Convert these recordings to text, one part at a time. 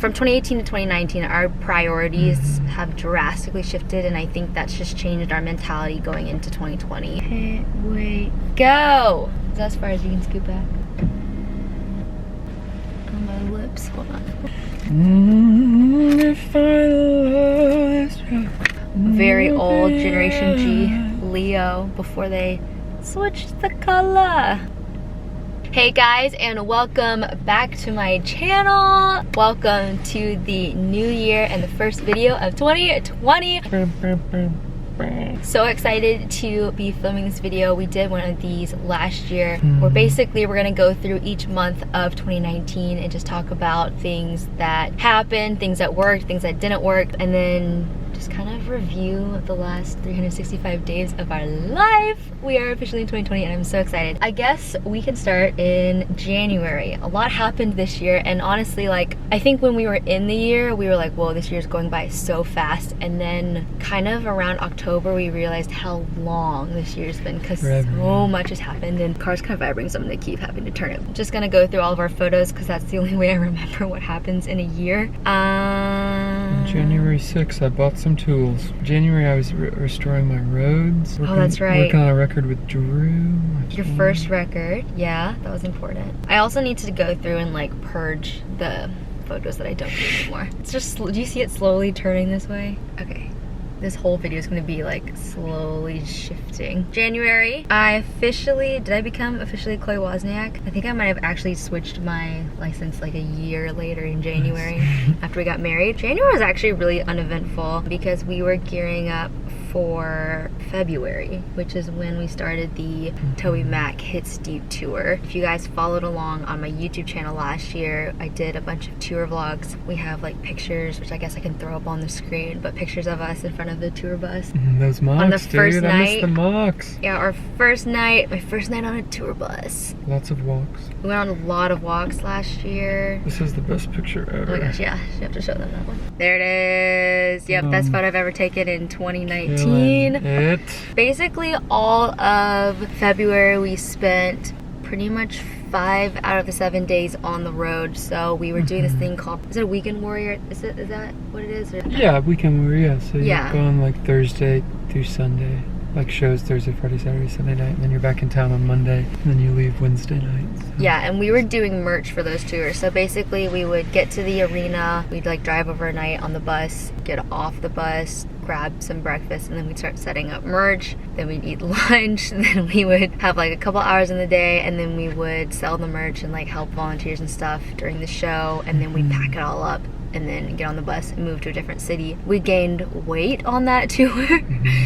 from 2018 to 2019, our priorities have drastically shifted, and I think that's just changed our mentality going into 2020. Hey, wait, go! Is that as far as you can scoot back? On my lips, hold on. Very old Generation G Leo before they switched the color. Hey guys, and welcome back to my channel. Welcome to the new year and the first video of 2020. So excited to be filming this video. We did one of these last year where basically we're gonna go through each month of 2019 and just talk about things that happened, things that worked, things that didn't work, and then just kind of review the last 365 days of our life. We are officially in 2020 and I'm so excited. I guess we can start in January. A lot happened this year, and honestly, like, I think when we were in the year, we were like, whoa, this year's going by so fast. And then kind of around October, we realized how long this year's been because so much has happened, and car's kind of vibrating, so I'm gonna keep having to turn it. I'm just gonna go through all of our photos because that's the only way I remember what happens in a year. January 6th, I bought some tools. January, I was restoring my roads. Oh, that's right. Working on a record with Drew. Your first record, yeah, that was important. I also need to go through and like purge the photos that I don't need anymore. It's just, do you see it slowly turning this way? Okay. This whole video is gonna be like slowly shifting. January, did I become officially Chloe Wozniak? I think I might have actually switched my license like a year later in January after we got married. January was actually really uneventful because we were gearing up for February, which is when we started the Toby Mac Hits Deep tour. If you guys followed along on my YouTube channel last year, I did a bunch of tour vlogs. We have like pictures, which I guess I can throw up on the screen, but pictures of us in front of the tour bus. Those mocks, on the first dude, night. I missed the mocks. Yeah, our first night, my first night on a tour bus. Lots of walks. We went on a lot of walks last year. This is the best picture ever. Oh my gosh, yeah, you have to show them that one. There it is. Yep, best photo I've ever taken in 2019. Basically all of February we spent pretty much 5 out of the 7 days on the road. So we were doing this thing called, is it a Weekend Warrior? Is that what it is? Or? Yeah, Weekend Warrior, yeah. So you're going like Thursday through Sunday. Like shows Thursday, Friday, Saturday, Sunday night, and then you're back in town on Monday, and then you leave Wednesday night. So. Yeah, and we were doing merch for those tours. So basically we would get to the arena, we'd like drive overnight on the bus, get off the bus, grab some breakfast, and then we'd start setting up merch. Then we'd eat lunch, and then we would have like a couple hours in the day, and then we would sell the merch and like help volunteers and stuff during the show, and then we'd pack it all up and then get on the bus and move to a different city. We gained weight on that tour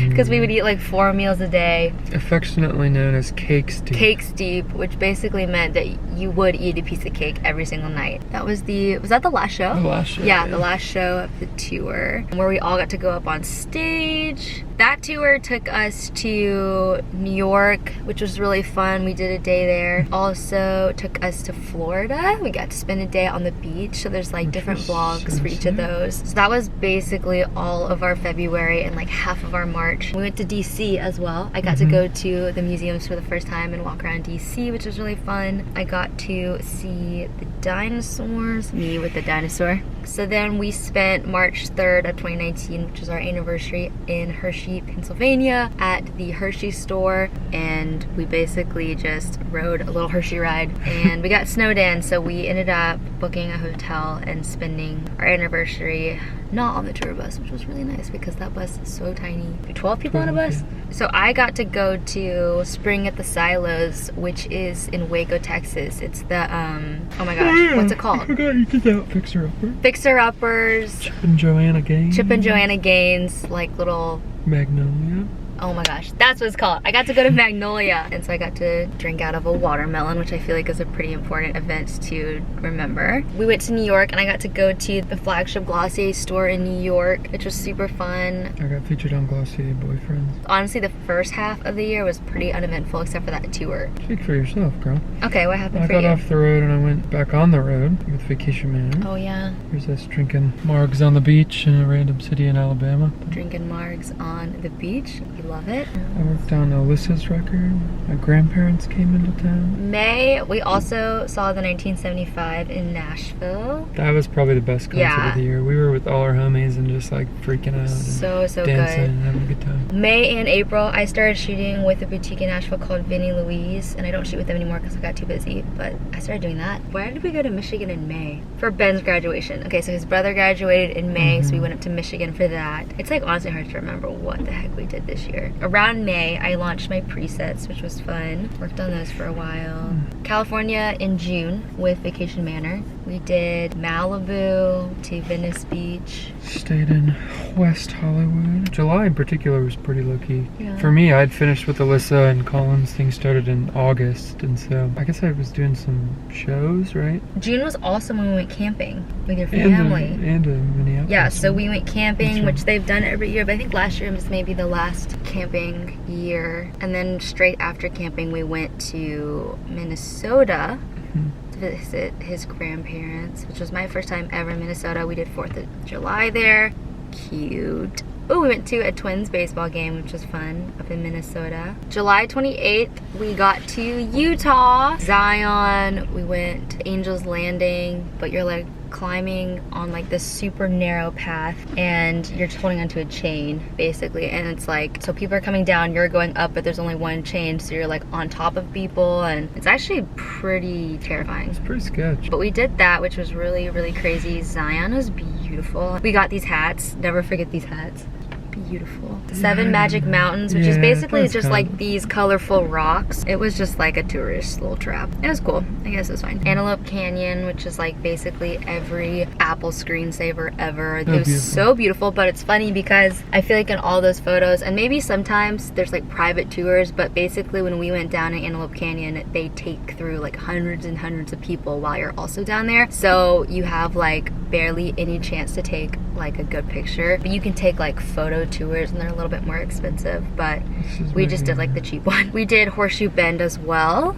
because we would eat like 4 meals a day. Affectionately known as Cakes Deep. Cakes Deep, which basically meant that you would eat a piece of cake every single night. That was that the last show? The last show. Yeah, the last show of the tour, where we all got to go up on stage. That tour took us to New York, which was really fun. We did a day there. Also took us to Florida. We got to spend a day on the beach. So there's like different vlogs for each of those. So that was basically all of our February and like half of our March. We went to DC as well. I got to go to the museums for the first time and walk around DC, which was really fun. I got to see the dinosaurs, me with the dinosaur. So then we spent March 3rd of 2019, which was our anniversary, in Hershey, Pennsylvania at the Hershey store, and we basically just rode a little Hershey ride, and we got snowed in, so we ended up booking a hotel and spending our anniversary not on the tour bus, which was really nice because that bus is so tiny. 12 people on a bus? So I got to go to Spring at the Silos, which is in Waco, Texas. It's the, oh my gosh, what's it called? I forgot you did that. Fixer Upper. Fixer Uppers. Chip and Joanna Gaines. Chip and Joanna Gaines, like little... Magnolia. Oh my gosh, that's what it's called. I got to go to Magnolia, and so I got to drink out of a watermelon, which I feel like is a pretty important event to remember. We went to New York, and I got to go to the flagship Glossier store in New York, which was super fun. I got featured on Glossier Boyfriends. Honestly, the first half of the year was pretty uneventful, except for that tour. Speak for yourself, girl. Okay, what happened for you? I got off the road, and I went back on the road with Vacation Man. Oh yeah. Here's us drinking margs on the beach in a random city in Alabama. Drinking margs on the beach. You love it. I worked on Alyssa's record. My grandparents came into town. May, we also saw the 1975 in Nashville. That was probably the best concert of the year. We were with all our homies and just like freaking out. So dancing good. And having a good time. May and April, I started shooting with a boutique in Nashville called Vinnie Louise, and I don't shoot with them anymore because I got too busy, but I started doing that. Where did we go to Michigan in May? For Ben's graduation. Okay, so his brother graduated in May, so we went up to Michigan for that. It's like honestly hard to remember what the heck we did this year. Around May, I launched my presets, which was fun. Worked on those for a while. California in June with Vacation Manor. We did Malibu to Venice Beach. Stayed in West Hollywood. July in particular was pretty low-key. Yeah. For me, I'd finished with Alyssa and Colin's thing started in August, and so I guess I was doing some shows, right? June was awesome when we went camping with your family. And Minneapolis. Yeah, so we went camping, which they've done every year, but I think last year was maybe the last camping year. And then straight after camping, we went to Minnesota to visit his grandparents, which was my first time ever in Minnesota. We did 4th of July there. Cute. Oh, we went to a Twins baseball game, which was fun, up in Minnesota. July 28th, we got to Utah. Zion, we went to Angel's Landing, but you're like climbing on like this super narrow path and you're just holding onto a chain basically, and it's like, so people are coming down, you're going up, but there's only one chain, so you're like on top of people, and it's actually pretty terrifying. It's pretty sketch. But we did that, which was really, really crazy. Zion was beautiful. We got these hats, never forget these hats. Beautiful. 7 Magic Mountains, which is basically just like these colorful rocks. It was just like a tourist little trap. It was cool. I guess it was fine. Antelope Canyon, which is like basically every Apple screensaver ever. It was so beautiful, but it's funny because I feel like in all those photos, and maybe sometimes there's like private tours, but basically when we went down in Antelope Canyon, they take through like hundreds and hundreds of people while you're also down there. So you have like barely any chance to take like a good picture, but you can take like photo tours and they're a little bit more expensive, but we just did like the cheap one. We did Horseshoe Bend as well,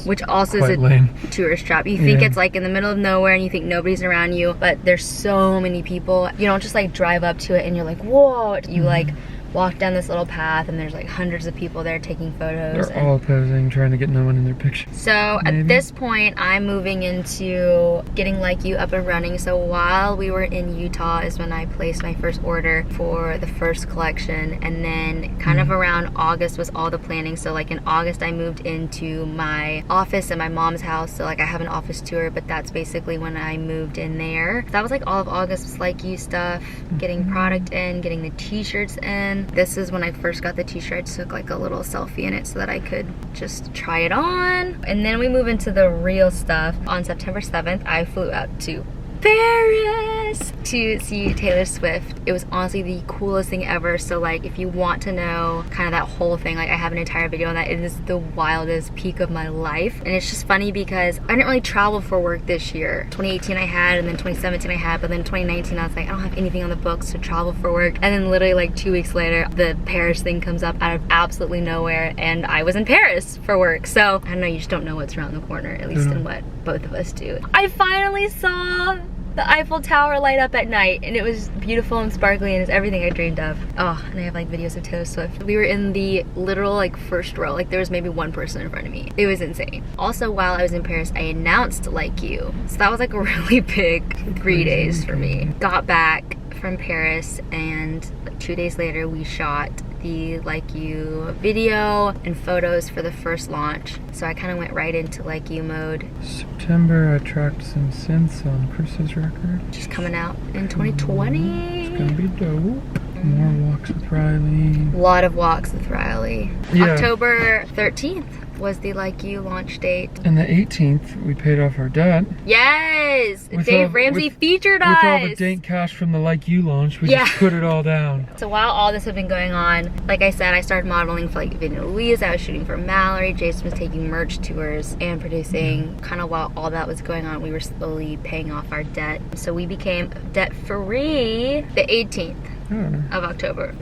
which also is a lame tourist trap. You think it's like in the middle of nowhere and you think nobody's around you, but there's so many people. You don't just like drive up to it and you're like, whoa. You like walk down this little path and there's like hundreds of people there taking photos. They're all posing, trying to get no one in their picture. So at this point, I'm moving into getting Like You up and running. So while we were in Utah is when I placed my first order for the first collection, and then kind of around August was all the planning. So like in August, I moved into my office at my mom's house. So like I have an office tour, but that's basically when I moved in there. That was like all of August was Like You stuff, getting product in, getting the t-shirts in. This is when I first got the t-shirt. I took like a little selfie in it so that I could just try it on. And then we move into the real stuff. On September 7th, I flew out to Paris to see Taylor Swift. It was honestly the coolest thing ever. So like if you want to know kind of that whole thing, like I have an entire video on that. It is the wildest peak of my life. And it's just funny because I didn't really travel for work this year. 2018 I had, and then 2017 I had, but then 2019 I was like, I don't have anything on the books to travel for work. And then literally like 2 weeks later, the Paris thing comes up out of absolutely nowhere, and I was in Paris for work. So I don't know, you just don't know what's around the corner, at least in what both of us do. I finally saw the Eiffel Tower light up at night, and it was beautiful and sparkly, and it's everything I dreamed of. Oh, and I have like videos of Taylor Swift. We were in the literal like first row. Like there was maybe one person in front of me. It was insane. Also, while I was in Paris, I announced Like You. So that was like a really big 3 days for me. Got back from Paris, and 2 days later we shot the Like You video and photos for the first launch. So I kind of went right into Like You mode. September, I tracked some synths on Chris's record. Just coming out in 2020. It's gonna be dope. More walks with Riley. A lot of walks with Riley. Yeah. October 13th was the Like You launch date. And the 18th, we paid off our debt. Yes! Dave Ramsey featured us! With all the dank cash from the Like You launch, we just put it all down. So while all this had been going on, like I said, I started modeling for like Vinnie Louise, I was shooting for Mallory, Jason was taking merch tours and producing. Kind of while all that was going on, we were slowly paying off our debt. So we became debt free the 18th. of October.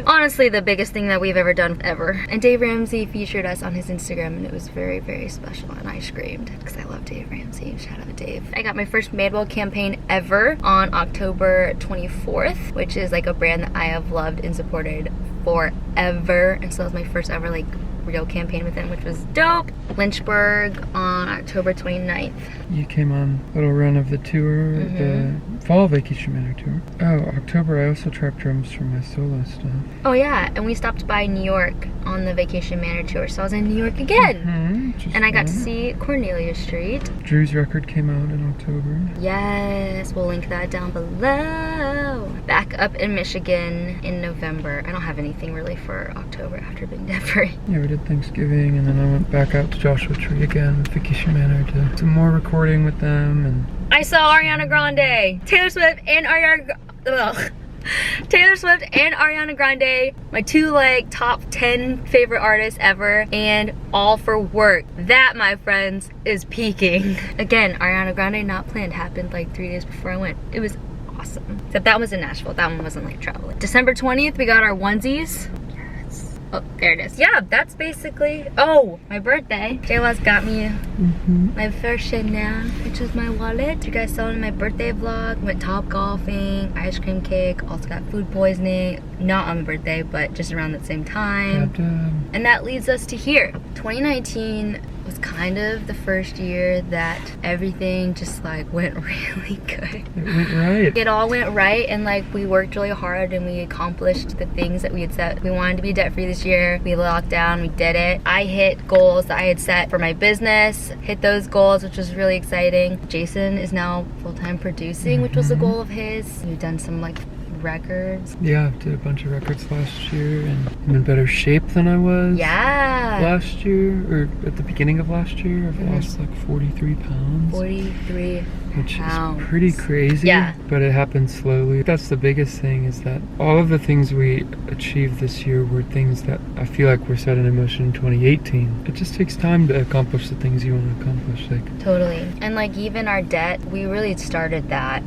Honestly, the biggest thing that we've ever done ever. And Dave Ramsey featured us on his Instagram, and it was very, very special, and I screamed because I love Dave Ramsey. Shout out Dave. I got my first Madewell campaign ever on October 24th, which is like a brand that I have loved and supported forever, and so that was my first ever like real campaign with him, which was dope. Lynchburg on October 29th. You came on a little run of the tour, the fall Vacation Manor tour. Oh, October I also trapped drums for my solo stuff. Oh yeah, and we stopped by New York on the Vacation Manor tour, so I was in New York again. And I got to see Cornelia Street. Drew's record came out in October. Yes, we'll link that down below. Back up in Michigan in November. I don't have anything really for October after being dead for Yeah, we did Thanksgiving, and then I went back out to Joshua Tree again with Vacation Manor to some more recording with them. And I saw Ariana Grande, Taylor Swift and Ariana Grande, my two like top 10 favorite artists ever, and all for work. That, my friends, is peaking. Again, Ariana Grande, not planned, happened like 3 days before I went. It was awesome. Except that was in Nashville. That one wasn't like traveling. December 20th, we got our onesies. Oh, there it is. Yeah, that's basically, oh, my birthday. Jayla's got me my first Chanel, which was my wallet. You guys saw it in my birthday vlog. Went top golfing, ice cream cake, also got food poisoning. Not on my birthday, but just around the same time. And that leads us to here. 2019 was kind of the first year that everything just like went really good. It went right. It all went right, and like we worked really hard and we accomplished the things that we had set. We wanted to be debt free this year. We locked down, we did it. I hit goals that I had set for my business, hit those goals, which was really exciting. Jason is now full-time producing, which was a goal of his. We've done some like records. Yeah, I did a bunch of records last year, and I'm in better shape than I was last year, or at the beginning of last year. I've lost like 43 pounds. 43 which pounds. is pretty crazy, but it happened slowly. That's the biggest thing, is that all of the things we achieved this year were things that I feel like were set in motion in 2018. It just takes time to accomplish the things you want to accomplish. Like totally. And like even our debt, we really started that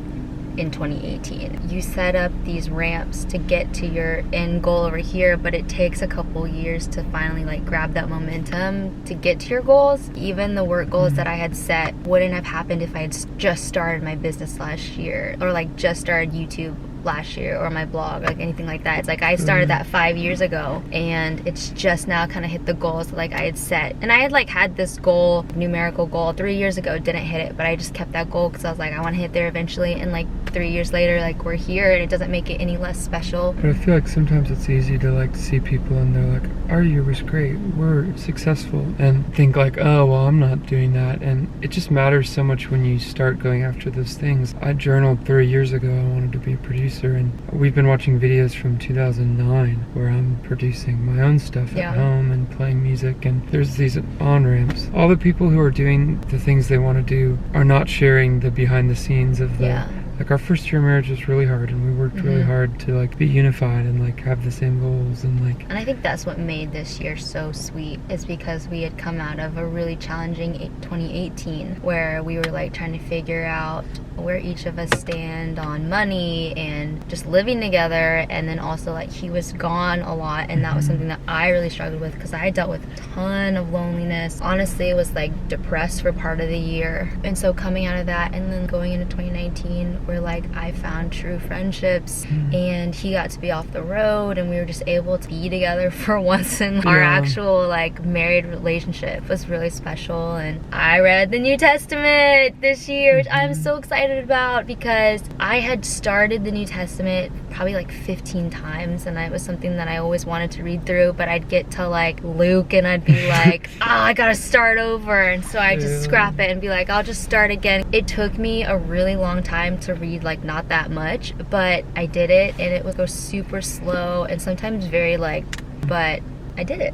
in 2018. You set up these ramps to get to your end goal over here, but it takes a couple years to finally like grab that momentum to get to your goals. Even the work goals that I had set wouldn't have happened if I had just started my business last year, or like just started YouTube last year, or my blog, like anything like that. It's like I started that 5 years ago, and it's just now kind of hit the goals that like I had set. And I had like had this goal, numerical goal, 3 years ago, didn't hit it, but I just kept that goal because I was like, I want to hit there eventually. And like 3 years later, like we're here, and it doesn't make it any less special. But I feel like sometimes it's easy to like see people and they're like, our year was great, we're successful, and think like, oh well, I'm not doing that. And it just matters so much when you start going after those things. I journaled 3 years ago I wanted to be a producer, and we've been watching videos from 2009 where I'm producing my own stuff at home and playing music, and there's these on-ramps. All the people who are doing the things they want to do are not sharing the behind the scenes of the like our first year marriage was really hard, and we worked really hard to like be unified and like have the same goals, and like, and I think that's what made this year so sweet, is because we had come out of a really challenging 2018 where we were like trying to figure out where each of us stand on money and just living together. And then also like he was gone a lot, and that was something that I really struggled with because I dealt with a ton of loneliness. Honestly, it was like depressed for part of the year. And so coming out of that and then going into 2019, where like I found true friendships, and he got to be off the road, and we were just able to be together for once in our actual like married relationship, was really special. And I read the New Testament this year, which I'm so excited about, because I had started the New Testament probably like 15 times, and it was something that I always wanted to read through, but I'd get to like Luke and I'd be like, I gotta start over, and so I just scrap it and be like, I'll just start again. It took me a really long time to read, like not that much, but I did it, and it would go super slow and sometimes very like, but I did it.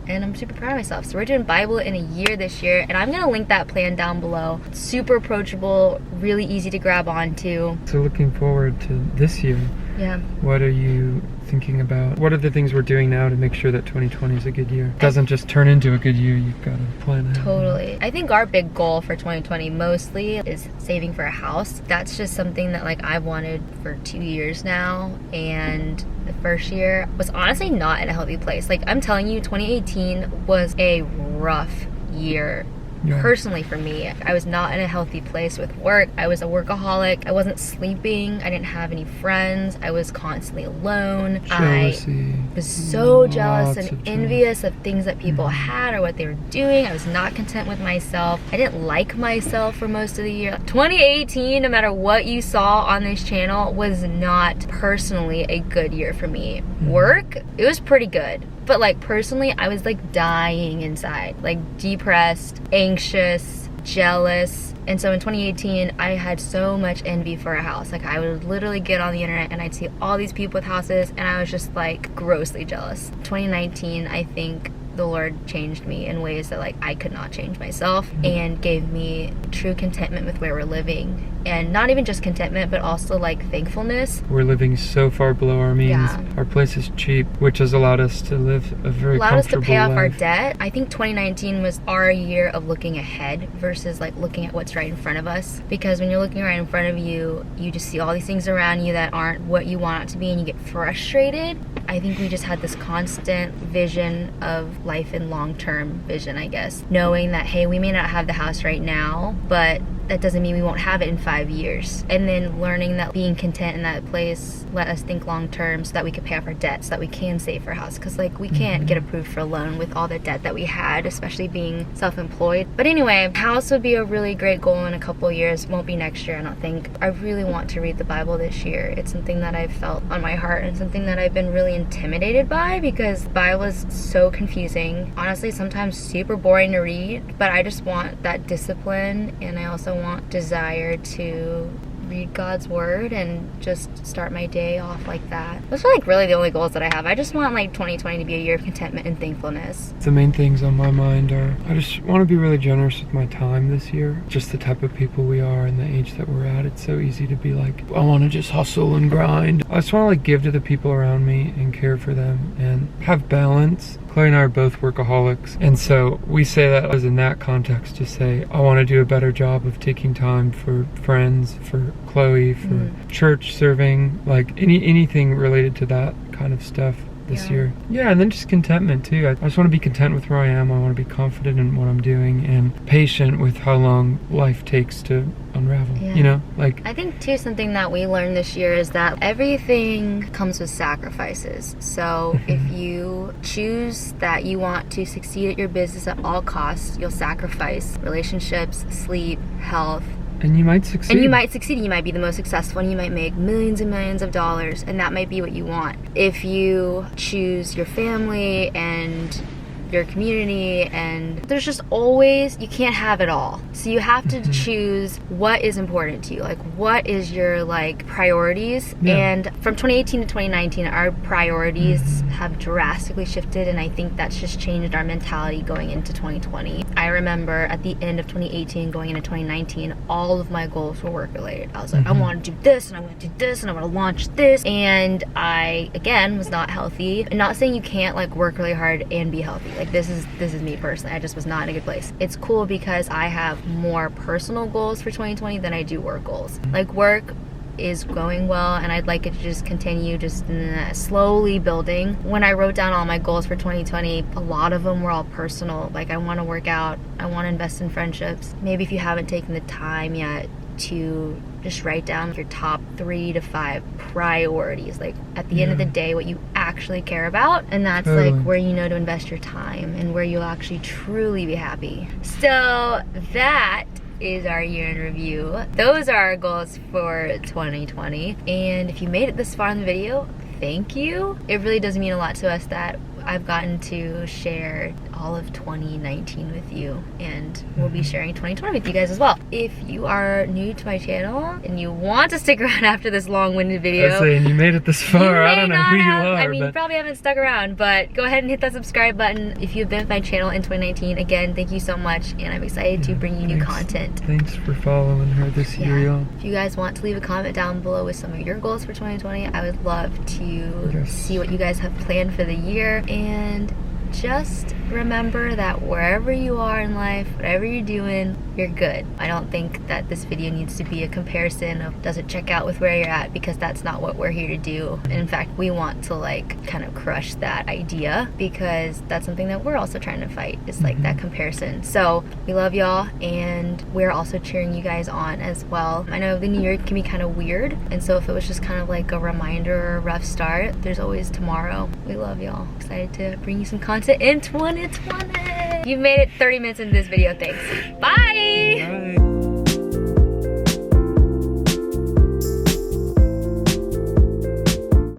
And I'm super proud of myself. So we're doing Bible in a year this year, and I'm gonna link that plan down below. It's super approachable, really easy to grab onto. So looking forward to this year. Yeah. What are you thinking about what are the things we're doing now to make sure that 2020 is a good year. It doesn't just turn into a good year, you've got to plan ahead. Totally. I think our big goal for 2020 mostly is saving for a house. That's just something that like I've wanted for 2 years now, and the first year was honestly not in a healthy place. Like I'm telling you, 2018 was a rough year. Yeah. Personally for me, I was not in a healthy place with work. I was a workaholic. I wasn't sleeping. I didn't have any friends. I was constantly alone. Jealousy. I was so jealous Lots and of envious of things that people had or what they were doing. I was not content with myself. I didn't like myself for most of the year. 2018, no matter what you saw on this channel, was not personally a good year for me. Work, it was pretty good. But like personally, I was like dying inside, like depressed, anxious, jealous. And so in 2018, I had so much envy for a house. Like I would literally get on the internet and I'd see all these people with houses and I was just like grossly jealous. 2019, I think the Lord changed me in ways that like I could not change myself, and gave me true contentment with where we're living. And not even just contentment, but also like thankfulness. We're living so far below our means. Yeah. Our place is cheap, which has allowed us to live a very Allowed us to comfortable pay off our life. debt. I think 2019 was our year of looking ahead versus like looking at what's right in front of us. Because when you're looking right in front of you, you just see all these things around you that aren't what you want it to be and you get frustrated. I think we just had this constant vision of life in long-term vision, I guess. Knowing that, hey, we may not have the house right now, but that doesn't mean we won't have it in 5 years. And then learning that being content in that place let us think long term so that we could pay off our debt, so that we can save for a house. Because like we can't get approved for a loan with all the debt that we had, especially being self-employed. But anyway, house would be a really great goal in a couple of years. Won't be next year, I don't think. I really want to read the Bible this year. It's something that I've felt on my heart and something that I've been really intimidated by, because the Bible is so confusing. Honestly, sometimes super boring to read, but I just want that discipline, and I also want desire to read God's word and just start my day off like that. Those are like really the only goals that I have. I just want like 2020 to be a year of contentment and thankfulness. The main things on my mind are, I just want to be really generous with my time this year. Just the type of people we are and the age that we're at. It's so easy to be like, I want to just hustle and grind. I just want to like give to the people around me and care for them and have balance. Chloe and I are both workaholics, and so we say that as in that context to say, I want to do a better job of taking time for friends, for Chloe, for church serving, like anything related to that kind of stuff this year. Yeah, and then just contentment too. I just want to be content with where I am. I want to be confident in what I'm doing and patient with how long life takes to unravel. You know, like I think too, something that we learned this year is that everything comes with sacrifices. So if you choose that you want to succeed at your business at all costs, you'll sacrifice relationships, sleep, health. And you might succeed. And you might succeed, and you might be the most successful, and you might make millions and millions of dollars, and that might be what you want. If you choose your family and your community, and there's just always, you can't have it all. So you have to choose what is important to you, like what is your like priorities. And from 2018 to 2019, our priorities have drastically shifted, and I think that's just changed our mentality going into 2020. I remember at the end of 2018 going into 2019, all of my goals were work related. I was like, I want to do this, and I want to do this, and I want to launch this, and I again was not healthy. I'm not saying you can't like work really hard and be healthy. Like this is me personally. I just was not in a good place. It's cool because I have more personal goals for 2020 than I do work goals. Like work is going well, and I'd like it to just continue just slowly building. When I wrote down all my goals for 2020, a lot of them were all personal. Like I want to work out, I want to invest in friendships. Maybe if you haven't taken the time yet to just write down your top 3 to 5 priorities, like at the end of the day, what you actually care about, and that's like where you know to invest your time and where you'll actually truly be happy. So that is our year in review. Those are our goals for 2020, and if you made it this far in the video, thank you. It really does mean a lot to us that I've gotten to share all of 2019 with you, and we'll be sharing 2020 with you guys as well. If you are new to my channel and you want to stick around after this long-winded video, I was saying, you made it this far. I don't know who you are. I mean, you probably haven't stuck around, but go ahead and hit that subscribe button if you've been with my channel in 2019. Again, thank you so much, and I'm excited to bring you new content. Thanks for following her this year, y'all. If you guys want to leave a comment down below with some of your goals for 2020, I would love to see what you guys have planned for the year. And just remember that wherever you are in life, whatever you're doing, you're good. I don't think that this video needs to be a comparison of does it check out with where you're at, because that's not what we're here to do. And in fact, we want to like kind of crush that idea, because that's something that we're also trying to fight, is like that comparison. So we love y'all, and we're also cheering you guys on as well. I know the new year can be kind of weird, and so if it was just kind of like a reminder or a rough start, there's always tomorrow. We love y'all. Excited to bring you some content in 2020. You've made it 30 minutes into this video. Thanks. Bye. Bye.